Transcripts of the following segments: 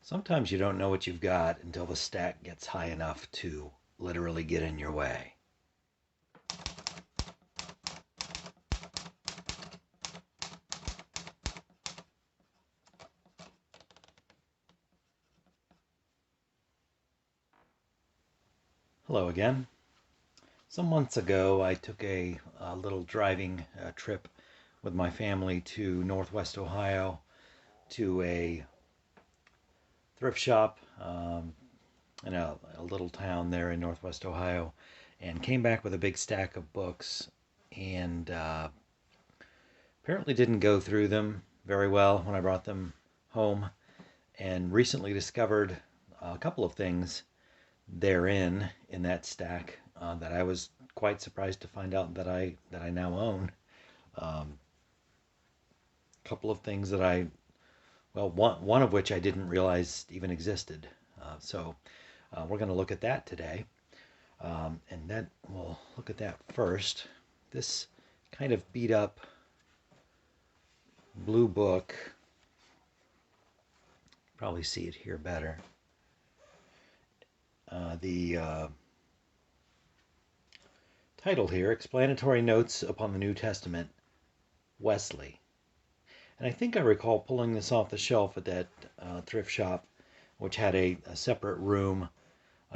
Sometimes you don't know what you've got until the stack gets high enough to literally get in your way. Hello again. Some months ago, I took a little driving trip with my family to Northwest Ohio to a thrift shop in a little town there in Northwest Ohio, and came back with a big stack of books, and apparently didn't go through them very well when I brought them home, and recently discovered a couple of things therein in that stack that I was quite surprised to find out that I now own. A couple of things that one of which I didn't realize even existed. So we're going to look at that today. And then we'll look at that first. This kind of beat up blue book, probably see it here better. The title here, Explanatory Notes upon the New Testament, Wesley. And I think I recall pulling this off the shelf at that thrift shop, which had a separate room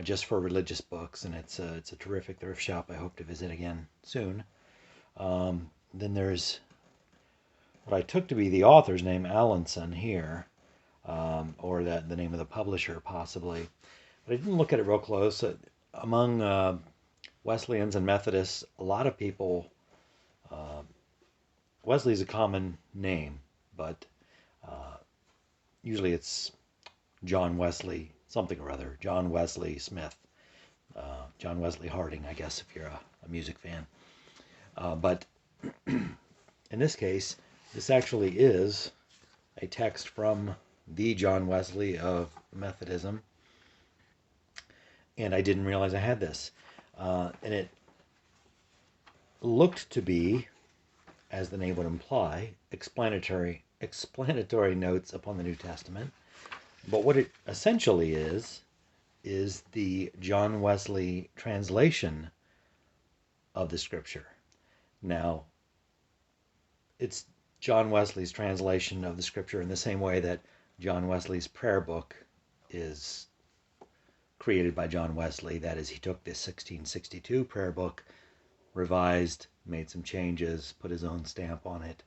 just for religious books, and it's a terrific thrift shop. I hope to visit again soon. Then there's what I took to be the author's name, Allenson, here, or the name of the publisher, possibly. But I didn't look at it real close. Among Wesleyans and Methodists, a lot of people, Wesley is a common name, but usually it's John Wesley, something or other, John Wesley Smith, John Wesley Harding, I guess, if you're a music fan. But in this case, this actually is a text from the John Wesley of Methodism, and I didn't realize I had this. And it looked to be, as the name would imply, explanatory notes upon the New Testament. But what it essentially is the John Wesley translation of the scripture. Now, it's John Wesley's translation of the scripture in the same way that John Wesley's prayer book is created by John Wesley. That is, he took this 1662 prayer book, revised, made some changes, put his own stamp on it,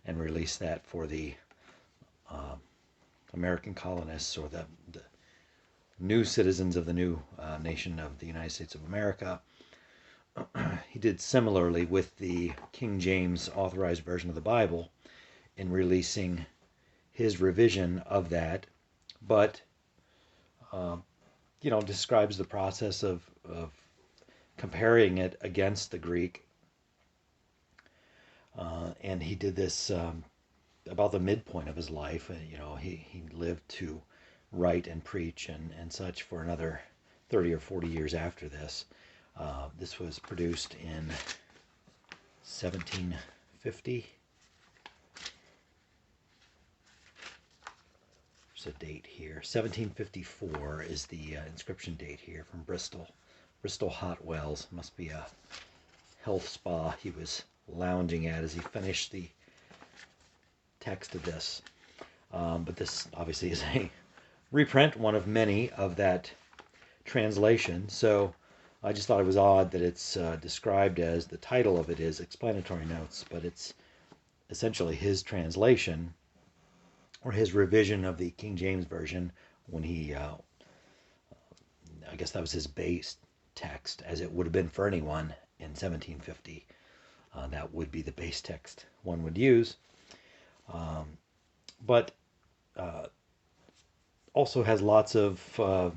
and released that for the American colonists, or the new citizens of the new nation of the United States of America. He did similarly with the King James Authorized version of the Bible in releasing his revision of that, but describes the process of comparing it against the Greek. And he did this about the midpoint of his life. He lived to write and preach and such for another 30 or 40 years after this. This was produced in 1750. There's a date here. 1754 is the inscription date here, from Bristol. Bristol Hot Wells. Must be a health spa he was lounging at as he finished the text of this. But this obviously is a reprint, one of many of that translation. So I just thought it was odd that it's described as, the title of it is Explanatory Notes, but it's essentially his translation or his revision of the King James Version when he, I guess that was his base text, as it would have been for anyone in 1750. That would be the base text one would use. But also has lots of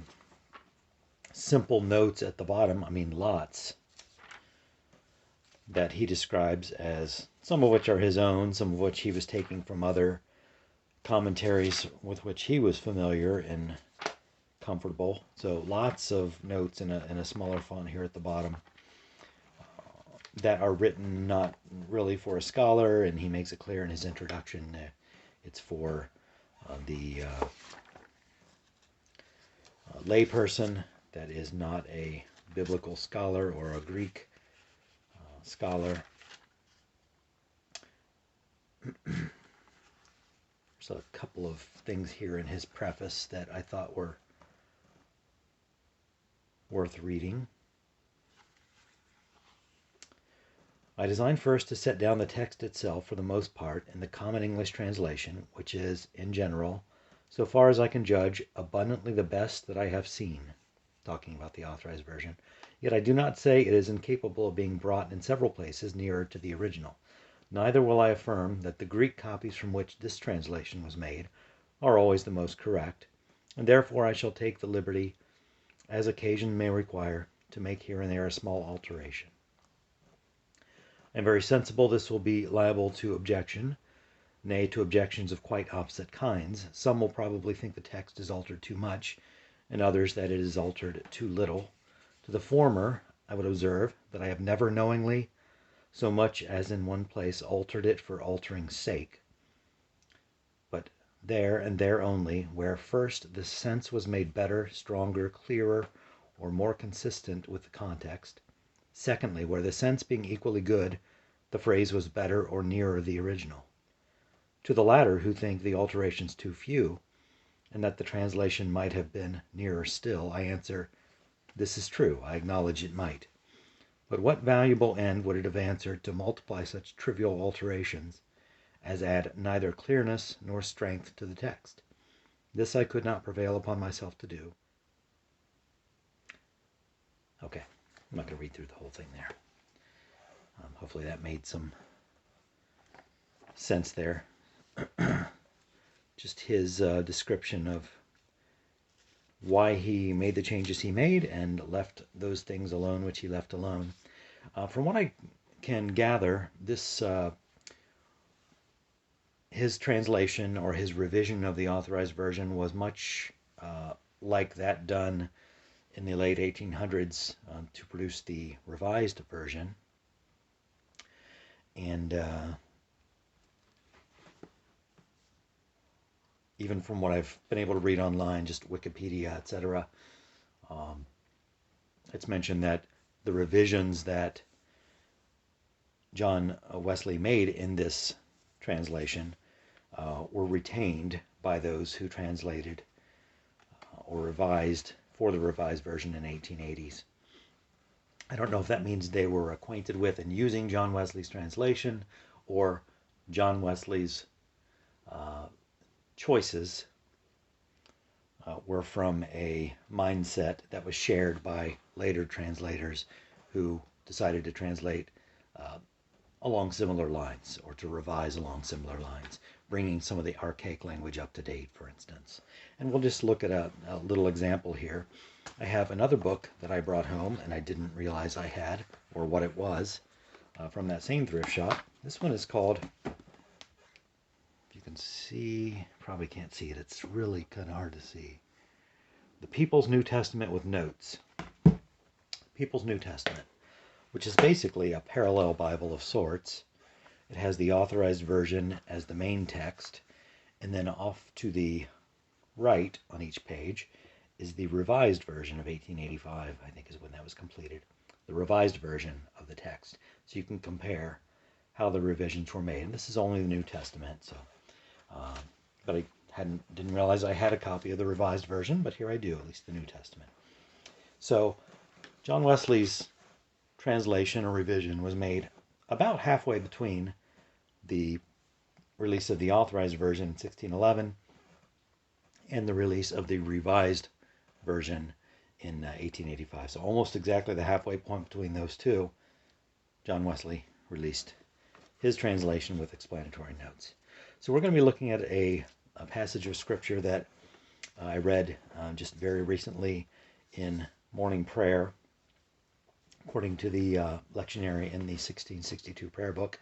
simple notes at the bottom, lots, that he describes as, some of which are his own, some of which he was taking from other commentaries with which he was familiar and comfortable. So lots of notes in a smaller font here at the bottom that are written not really for a scholar, and he makes it clear in his introduction it's for the layperson that is not a biblical scholar or a Greek scholar. There's a couple of things here in his preface that I thought were worth reading. I designed first to set down the text itself for the most part in the Common English translation, which is, in general, so far as I can judge, abundantly the best that I have seen, talking about the Authorized version. Yet I do not say it is incapable of being brought in several places nearer to the original. Neither will I affirm that the Greek copies from which this translation was made are always the most correct, and therefore I shall take the liberty, as occasion may require, to make here and there a small alteration. I am very sensible this will be liable to objection, nay, to objections of quite opposite kinds. Some will probably think the text is altered too much, and others that it is altered too little. To the former, I would observe that I have never knowingly, so much as in one place, altered it for altering's sake, but there and there only, where first the sense was made better, stronger, clearer, or more consistent with the context. Secondly, where the sense being equally good, the phrase was better or nearer the original. To the latter, who think the alterations too few, and that the translation might have been nearer still, I answer, this is true, I acknowledge it might. But what valuable end would it have answered to multiply such trivial alterations as add neither clearness nor strength to the text? This I could not prevail upon myself to do. Okay, I'm not going to read through the whole thing there. Hopefully that made some sense there. Just his description of why he made the changes he made and left those things alone which he left alone. From what I can gather, this his translation or his revision of the Authorized version was much like that done in the late 1800s to produce the Revised version. And even from what I've been able to read online, just Wikipedia, etc., it's mentioned that the revisions that John Wesley made in this translation were retained by those who translated or revised for the Revised version in 1880s. I don't know if that means they were acquainted with and using John Wesley's translation, or John Wesley's choices were from a mindset that was shared by later translators who decided to translate along similar lines, or to revise along similar lines, bringing some of the archaic language up to date, for instance. And we'll just look at a little example here. I have another book that I brought home, and I didn't realize I had, or what it was, from that same thrift shop. This one is called, if you can see, probably can't see it, it's really kind of hard to see, The People's New Testament with Notes. People's New Testament, which is basically a parallel Bible of sorts. It has the Authorized version as the main text, and then off to the right on each page is the Revised version of 1885, I think is when that was completed. The Revised version of the text. So you can compare how the revisions were made. And this is only the New Testament, so but I didn't realize I had a copy of the Revised version, but here I do, at least the New Testament. So John Wesley's translation or revision was made about halfway between the release of the Authorized version in 1611 and the release of the Revised version in 1885. So almost exactly the halfway point between those two, John Wesley released his translation with explanatory notes. So we're going to be looking at a passage of scripture that I read just very recently in morning prayer, according to the lectionary in the 1662 prayer book,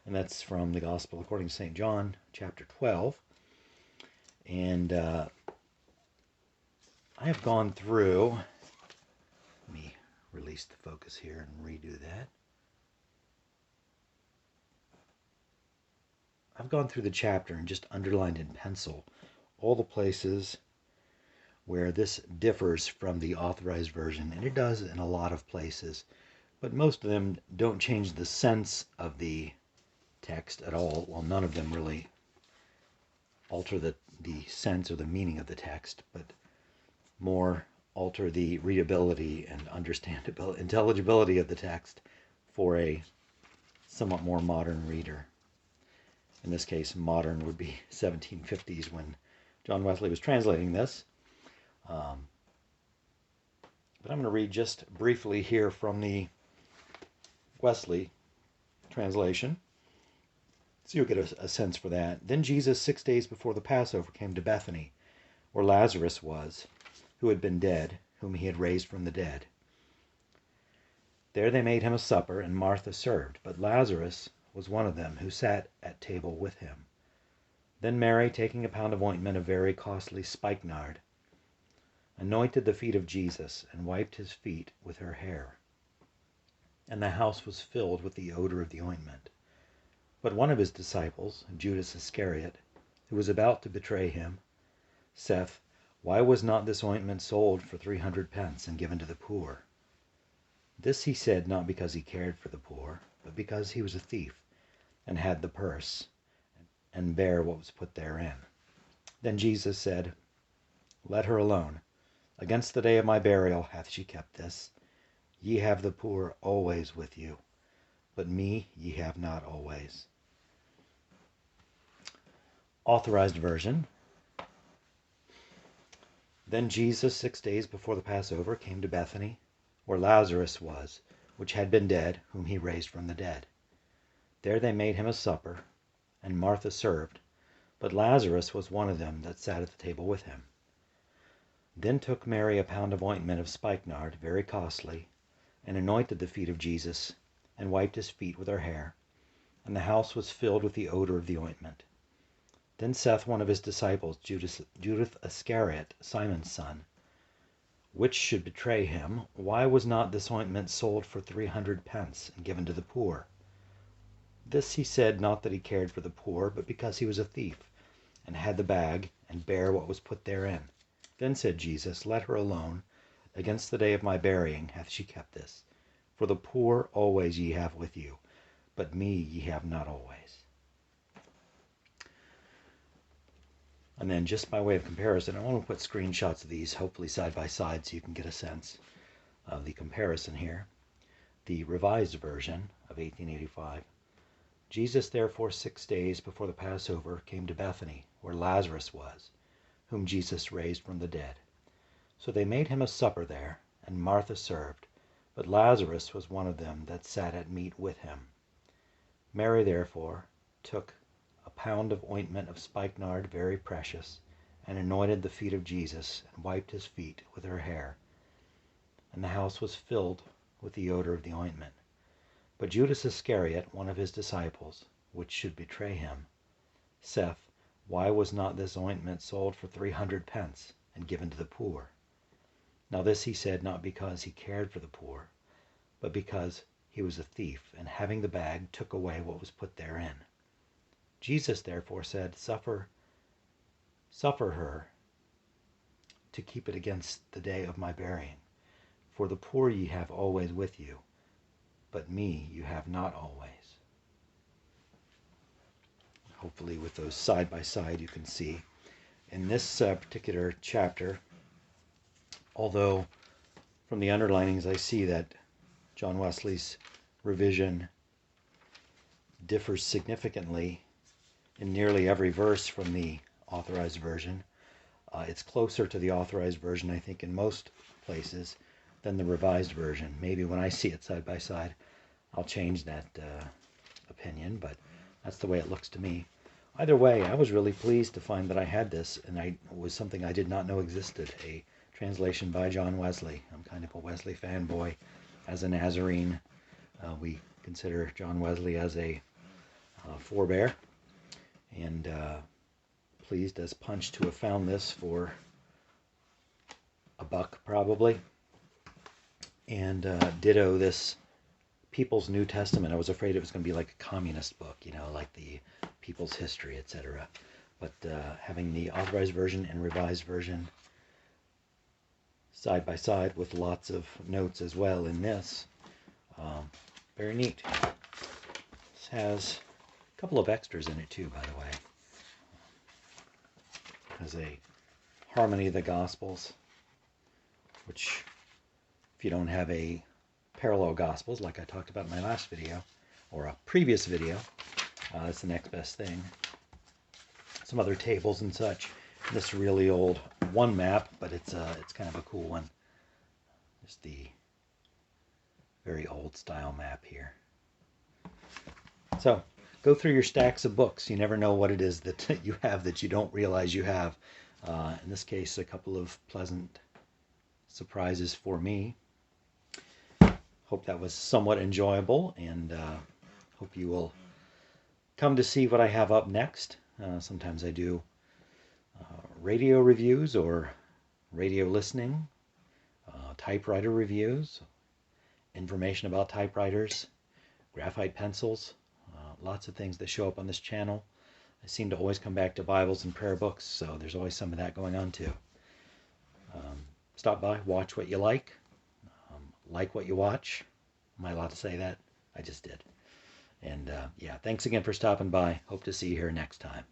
and that's from the Gospel according to St. John, chapter 12. And I have gone through, let me release the focus here and redo that. I've gone through the chapter and just underlined in pencil all the places where this differs from the Authorized version, and it does in a lot of places, but most of them don't change the sense of the text at all. Well, none of them really alter the sense or the meaning of the text, but more alter the readability and understandability, intelligibility of the text for a somewhat more modern reader. In this case, modern would be 1750s when John Wesley was translating this. But I'm going to read just briefly here from the Wesley translation, so you'll get a sense for that. Then Jesus, 6 days before the Passover, came to Bethany, where Lazarus was, who had been dead, whom he had raised from the dead. There they made him a supper, and Martha served, but Lazarus was one of them who sat at table with him. Then Mary, taking a pound of ointment of very costly spikenard, anointed the feet of Jesus, and wiped his feet with her hair. And the house was filled with the odor of the ointment. But one of his disciples, Judas Iscariot, who was about to betray him, saith, Why was not this ointment sold for 300 pence and given to the poor? This he said not because he cared for the poor, but because he was a thief, and had the purse, and bare what was put therein. Then Jesus said, Let her alone. Against the day of my burial hath she kept this. Ye have the poor always with you, but me ye have not always. Authorized version. Then Jesus, 6 days before the Passover, came to Bethany, where Lazarus was, which had been dead, whom he raised from the dead. There they made him a supper, and Martha served, but Lazarus was one of them that sat at the table with him. Then took Mary a pound of ointment of spikenard, very costly, and anointed the feet of Jesus, and wiped his feet with her hair, and the house was filled with the odor of the ointment. Then saith one of his disciples, Judas Iscariot, Simon's son, which should betray him, Why was not this ointment sold for 300 pence and given to the poor? This he said not that he cared for the poor, but because he was a thief, and had the bag, and bare what was put therein. Then said Jesus, Let her alone. Against the day of my burying hath she kept this. For the poor always ye have with you, but me ye have not always. And then just by way of comparison, I want to put screenshots of these, hopefully side by side, so you can get a sense of the comparison here. The Revised Version of 1885. Jesus therefore 6 days before the Passover came to Bethany, where Lazarus was, whom Jesus raised from the dead. So they made him a supper there, and Martha served, but Lazarus was one of them that sat at meat with him. Mary therefore took a pound of ointment of spikenard very precious, and anointed the feet of Jesus, and wiped his feet with her hair. And the house was filled with the odor of the ointment. But Judas Iscariot, one of his disciples, which should betray him, saith, Why was not this ointment sold for 300 pence, and given to the poor? Now this he said not because he cared for the poor, but because he was a thief, and having the bag took away what was put therein. Jesus therefore said, Suffer her to keep it against the day of my burying. For the poor ye have always with you, but me you have not always. Hopefully with those side by side you can see. In this particular chapter, although from the underlinings I see that John Wesley's revision differs significantly in nearly every verse from the Authorized version. It's closer to the Authorized version, I think, in most places than the Revised version. Maybe when I see it side by side, I'll change that opinion, but that's the way it looks to me. Either way, I was really pleased to find that I had this, and it was something I did not know existed, a translation by John Wesley. I'm kind of a Wesley fanboy. As a Nazarene, we consider John Wesley as a forebear, and pleased as punch to have found this for $1 probably. And ditto this People's New Testament. I was afraid it was going to be like a communist book, like the People's History, etc. But having the Authorized version and Revised version, side by side with lots of notes as well in this. Very neat. This has a couple of extras in it too, by the way. It has a Harmony of the Gospels, which if you don't have a parallel Gospels like I talked about in my last video, or a previous video, that's the next best thing. Some other tables and such. This really old one map, but it's kind of a cool one. Just the very old style map here. So go through your stacks of books. You never know what it is that you have that you don't realize you have. In this case, a couple of pleasant surprises for me. Hope that was somewhat enjoyable, and hope you will come to see what I have up next. Sometimes I do radio reviews or radio listening, typewriter reviews, information about typewriters, graphite pencils, lots of things that show up on this channel. I seem to always come back to Bibles and prayer books, so there's always some of that going on too. Stop by, watch what you like what you watch. Am I allowed to say that? I just did. And yeah, thanks again for stopping by. Hope to see you here next time.